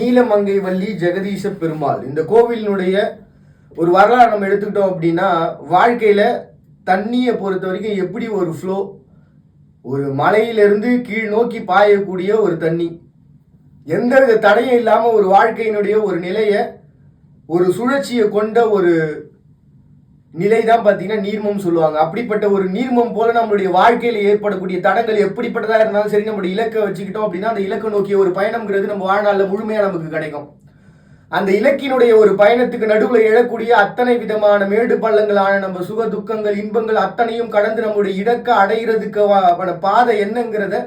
நீலமங்கை வள்ளி ஜெகதீச பெருமாள் இந்த கோவிலினுடைய ஒரு வரலாறு நம்ம எடுத்துக்கிட்டோம் அப்படின்னா, வாழ்க்கையில தண்ணியை பொறுத்த வரைக்கும் எப்படி ஒரு ஃப்ளோ, ஒரு மலையிலிருந்து கீழ் நோக்கி பாயக்கூடிய ஒரு தண்ணி, எந்தவித தடையும் இல்லாம ஒரு வாழ்க்கையினுடைய ஒரு நிலையை, ஒரு சுழற்சியை கொண்ட ஒரு நிலை தான் பார்த்தீங்கன்னா நீர்மம் சொல்லுவாங்க. அப்படிப்பட்ட ஒரு நீர்மம் போல நம்மளுடைய வாழ்க்கையில் ஏற்படக்கூடிய தடங்கள் எப்படிப்பட்டதாக இருந்தாலும் சரி, நம்மளுடைய இலக்கை வச்சுக்கிட்டோம் அப்படின்னா அந்த இலக்கை நோக்கிய ஒரு பயணம்ங்கிறது நம்ம வாழ்நாளில் முழுமையாக நமக்கு கிடைக்கும். அந்த இலக்கினுடைய ஒரு பயணத்துக்கு நடுவில் எழக்கூடிய அத்தனை விதமான மேடு பள்ளங்களான நம்ம சுக துக்கங்கள் இன்பங்கள் அத்தனையும் கடந்து நம்முடைய இலக்கை அடைகிறதுக்கான பாதை என்னங்கிறத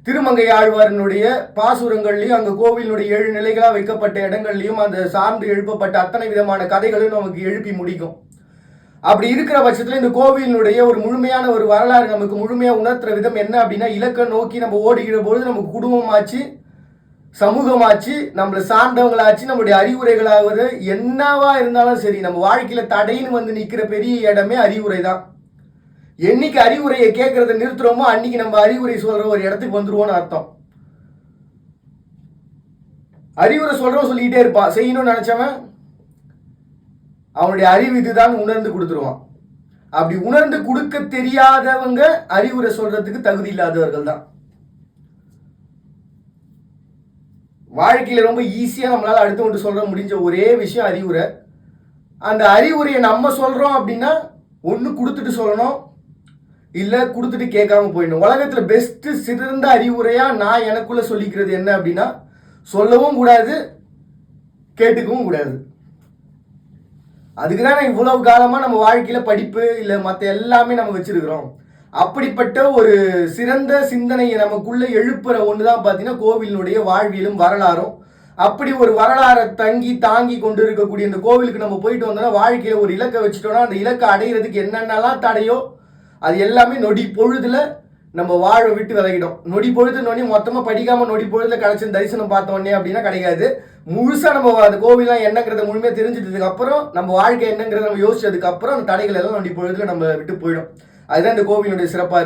திருமங்கை ஆழ்வாரனுடைய பாசுரங்கள்லையும் அங்கே கோவிலினுடைய 7 நிலைகளாக வைக்கப்பட்ட இடங்கள்லையும் அந்த சார்ந்து எழுப்பப்பட்ட அத்தனை விதமான கதைகளும் நமக்கு எழுப்பி முடிக்கும். அப்படி இருக்கிற பட்சத்தில் இந்த கோவிலினுடைய ஒரு முழுமையான ஒரு வரலாறு நமக்கு முழுமையாக உணர்த்துற விதம் என்ன அப்படின்னா, இலக்கை நோக்கி நம்ம ஓடுகிற பொழுது நமக்கு குடும்பமாச்சு, சமூகமாச்சு, நம்மளை சார்ந்தவங்களாச்சு, நம்மளுடைய அறிவுரைகளாவது என்னவா இருந்தாலும் சரி, நம்ம வாழ்க்கையில தடைன்னு வந்து நிற்கிற பெரிய இடமே அறிவுரை தான். என்னைக்கு அறிவுரையை கேட்கறத நிறுத்துறோமோ அன்னைக்கு நம்ம அறிவுரை சொல்ற ஒரு இடத்துக்கு வந்துருவோம்னு அர்த்தம். அறிவுரை சொல்றோம் சொல்லிக்கிட்டே இருப்பான், செய்யணும்னு நினைச்சவன் அவனுடைய அறிவு இதுதான் உணர்ந்து கொடுத்துருவான். அப்படி உணர்ந்து கொடுக்க தெரியாதவங்க அறிவுரை சொல்றதுக்கு தகுதி இல்லாதவர்கள் தான். வாழ்க்கையில ரொம்ப ஈஸியா நம்மளால அடுத்தவங்க சொல்ற முடிஞ்ச ஒரே விஷயம் அறிவுரை. அந்த அறிவுரையை நம்ம சொல்றோம் அப்படின்னா ஒன்று கொடுத்துட்டு சொல்லணும், இல்லை கொடுத்துட்டு கேட்காம போயிடணும். உலகத்துல பெஸ்ட் சிறந்த அறிவுரையா நான் எனக்குள்ள சொல்லிக்கிறது என்ன அப்படின்னா, சொல்லவும் கூடாது, கேட்டுக்கவும் கூடாது. அதுக்கு தான் இவ்வளவு காலமாக நம்ம வாழ்க்கையில் படிப்பு இல்லை மற்ற எல்லாமே நம்ம வச்சிருக்கிறோம். அப்படிப்பட்ட ஒரு சிறந்த சிந்தனையை நமக்குள்ளே எழுப்புற ஒன்று தான் பார்த்தீங்கன்னா கோவிலினுடைய வாழ்வியலும் வரலாறும். அப்படி ஒரு வரலாறை தாங்கி கொண்டு இருக்கக்கூடிய இந்த கோவிலுக்கு நம்ம போயிட்டு வந்தோம்னா வாழ்க்கையில் ஒரு இலக்கை வச்சுட்டோம்னா அந்த இலக்கை அடைகிறதுக்கு என்னென்னலாம் தடையோ அது எல்லாமே நொடி பொழுதுல நம்ம வாழ விட்டு விலகிடும். நொடி பொழுது நொடி மொத்தமாக படிக்காமல் நொடி பொழுதுல கிடைச்ச தரிசனம் பார்த்தோன்னே அப்படின்னா கிடைக்காது. முழுசாக நம்ம அந்த கோவிலாம் என்னங்கிறத முழுமையாக தெரிஞ்சிட்டதுக்கு அப்புறம் நம்ம வாழ்க்கை என்னங்கிறத நம்ம யோசிச்சதுக்கு அப்புறம் அந்த தடைகள் எல்லாம் நொடி பொழுதுல நம்ம விட்டு போயிடும். அதுதான் இந்த கோவிலுடைய சிறப்பாக இருக்கு.